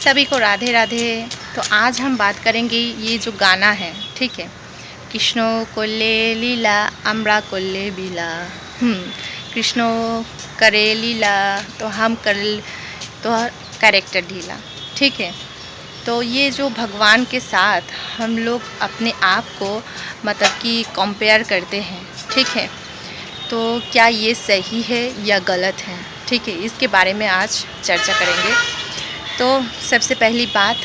सभी को राधे राधे। तो आज हम बात करेंगे ये जो गाना है, ठीक है, कृष्णो कोल्ले लीला अमरा कोल्ले बीला। कृष्णो करे लीला तो हम कर तो कैरेक्टर ढीला, ठीक है। तो ये जो भगवान के साथ हम लोग अपने आप को मतलब कि कंपेयर करते हैं, ठीक है, तो क्या ये सही है या गलत है, ठीक है, इसके बारे में आज चर्चा करेंगे। तो सबसे पहली बात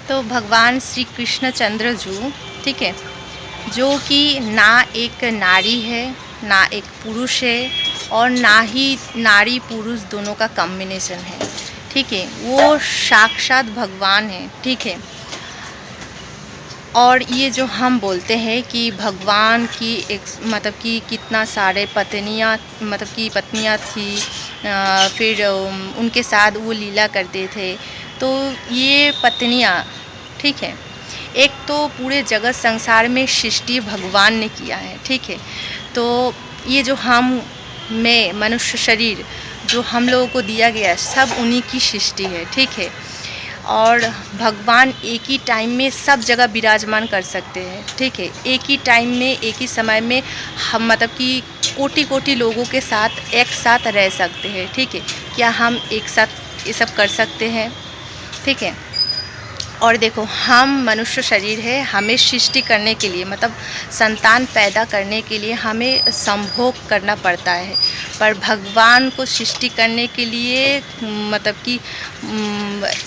तो भगवान श्री कृष्ण चंद्र जी, ठीक है, जो कि ना एक नारी है ना एक पुरुष है और ना ही नारी पुरुष दोनों का कॉम्बिनेशन है, ठीक है, वो साक्षात भगवान है, ठीक है। और ये जो हम बोलते हैं कि भगवान की एक मतलब कि कितना सारे पत्नियाँ मतलब कि पत्नियाँ थी, फिर उनके साथ वो लीला करते थे। तो ये पत्नियाँ, ठीक है, एक तो पूरे जगत संसार में सृष्टि भगवान ने किया है, ठीक है। तो ये जो मैं मनुष्य शरीर जो हम लोगों को दिया गया है सब उन्हीं की सृष्टि है, ठीक है। और भगवान एक ही टाइम में सब जगह विराजमान कर सकते हैं, ठीक है। एक ही टाइम में एक ही समय में हम मतलब कि कोटि कोटि लोगों के साथ एक साथ रह सकते हैं, ठीक है। क्या हम एक साथ ये सब कर सकते हैं, ठीक है। और देखो, हम मनुष्य शरीर है, हमें सृष्टि करने के लिए मतलब संतान पैदा करने के लिए हमें संभोग करना पड़ता है, पर भगवान को सृष्टि करने के लिए मतलब कि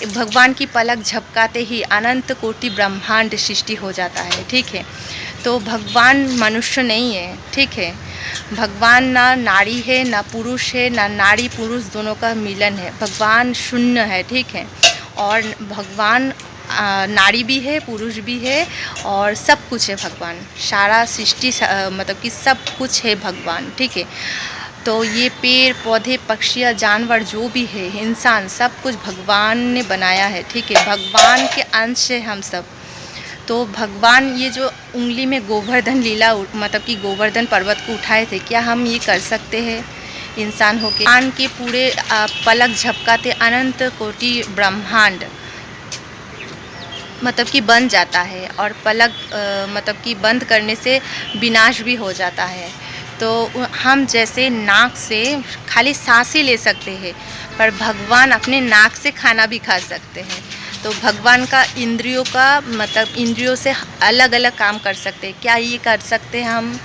भगवान की पलक झपकाते ही अनंत कोटि ब्रह्मांड सृष्टि हो जाता है, ठीक है। तो भगवान मनुष्य नहीं है, ठीक है। भगवान ना नारी है ना पुरुष है, ना नारी पुरुष दोनों का मिलन है, भगवान शून्य है, ठीक है। और भगवान नारी भी है पुरुष भी है और सब कुछ है भगवान, सारा सृष्टि मतलब कि सब कुछ है भगवान, ठीक है। तो ये पेड़ पौधे पक्षियाँ जानवर जो भी है इंसान सब कुछ भगवान ने बनाया है, ठीक है। भगवान के अंश है हम सब। तो भगवान ये जो उंगली में गोवर्धन लीला मतलब कि गोवर्धन पर्वत को उठाए थे, क्या हम ये कर सकते हैं इंसान होके? भगवान के पूरे पलक झपकाते अनंत कोटि ब्रह्मांड मतलब कि बन जाता है और पलक मतलब कि बंद करने से विनाश भी हो जाता है। तो हम जैसे नाक से खाली सांस ही ले सकते हैं, पर भगवान अपने नाक से खाना भी खा सकते हैं। तो भगवान का इंद्रियों का मतलब इंद्रियों से अलग अलग काम कर सकते हैं, क्या ये कर सकते हैं हम,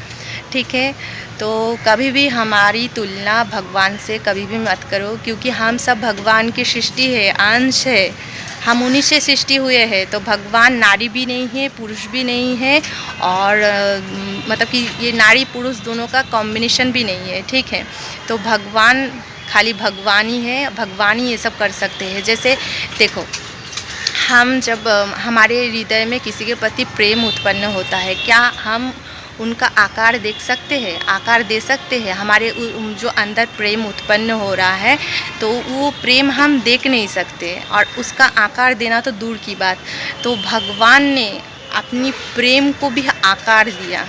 ठीक है। तो कभी भी हमारी तुलना भगवान से कभी भी मत करो, क्योंकि हम सब भगवान की सृष्टि है, अंश है, हम उन्हीं से सृष्टि हुए हैं। तो भगवान नारी भी नहीं है पुरुष भी नहीं है और मतलब कि ये नारी पुरुष दोनों का कॉम्बिनेशन भी नहीं है, ठीक है। तो भगवान खाली भगवान ही है, भगवान ही ये सब कर सकते हैं। जैसे देखो, हम जब हमारे हृदय में किसी के प्रति प्रेम उत्पन्न होता है, क्या हम उनका आकार देख सकते हैं, आकार दे सकते हैं? हमारे जो अंदर प्रेम उत्पन्न हो रहा है तो वो प्रेम हम देख नहीं सकते और उसका आकार देना तो दूर की बात। तो भगवान ने अपनी प्रेम को भी आकार दिया।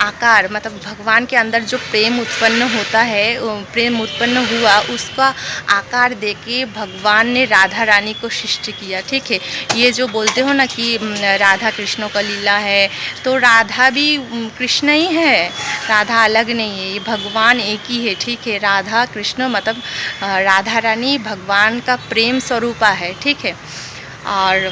आकार मतलब भगवान के अंदर जो प्रेम उत्पन्न होता है, प्रेम उत्पन्न हुआ, उसका आकार देके भगवान ने राधा रानी को सृष्टि किया, ठीक है। ये जो बोलते हो ना कि राधा कृष्णों का लीला है, तो राधा भी कृष्ण ही है, राधा अलग नहीं है, ये भगवान एक ही है, ठीक है। राधा कृष्ण मतलब राधा रानी भगवान का प्रेम स्वरूपा है, ठीक है। और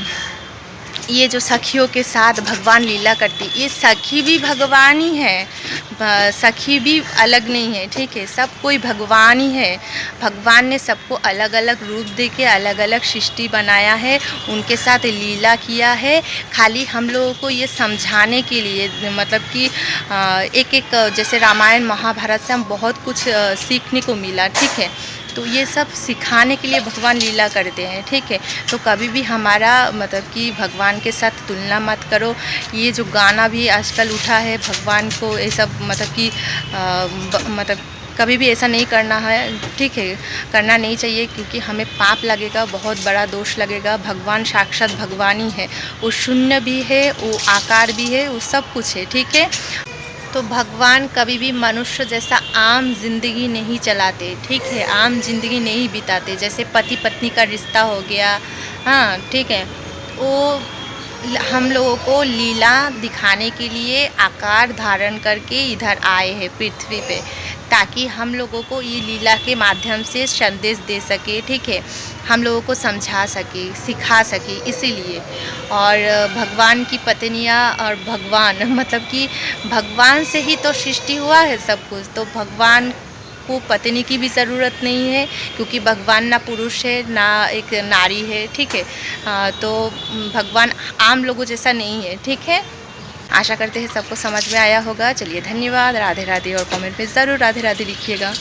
ये जो सखियों के साथ भगवान लीला करती, ये सखी भी भगवान ही है, सखी भी अलग नहीं है, ठीक है। सब कोई भगवान ही है। भगवान ने सबको अलग अलग रूप दे के अलग अलग सृष्टि बनाया है, उनके साथ लीला किया है, खाली हम लोगों को ये समझाने के लिए मतलब कि एक एक जैसे रामायण महाभारत से हम बहुत कुछ सीखने को मिला, ठीक है। तो ये सब सिखाने के लिए भगवान लीला करते हैं, ठीक है। तो कभी भी हमारा मतलब कि भगवान के साथ तुलना मत करो। ये जो गाना भी आजकल उठा है भगवान को, ये सब मतलब कि मतलब कभी भी ऐसा नहीं करना है, ठीक है, करना नहीं चाहिए, क्योंकि हमें पाप लगेगा, बहुत बड़ा दोष लगेगा। भगवान साक्षात भगवान ही है, वो शून्य भी है, वो आकार भी है, वो सब कुछ है, ठीक है। तो भगवान कभी भी मनुष्य जैसा आम जिंदगी नहीं चलाते, ठीक है, आम जिंदगी नहीं बिताते। जैसे पति पत्नी का रिश्ता हो गया, हाँ, ठीक है। वो हम लोगों को लीला दिखाने के लिए आकार धारण करके इधर आए हैं पृथ्वी पे, ताकि हम लोगों को ये लीला के माध्यम से संदेश दे सके, ठीक है, हम लोगों को समझा सके, सिखा सके, इसीलिए। और भगवान की पत्नियाँ और भगवान मतलब कि भगवान से ही तो सृष्टि हुआ है सब कुछ, तो भगवान को पत्नी की भी ज़रूरत नहीं है, क्योंकि भगवान ना पुरुष है ना एक नारी है, ठीक है। तो भगवान आम लोगों जैसा नहीं है, ठीक है। आशा करते हैं सबको समझ में आया होगा। चलिए धन्यवाद, राधे राधे, और कमेंट में ज़रूर राधे राधे लिखिएगा।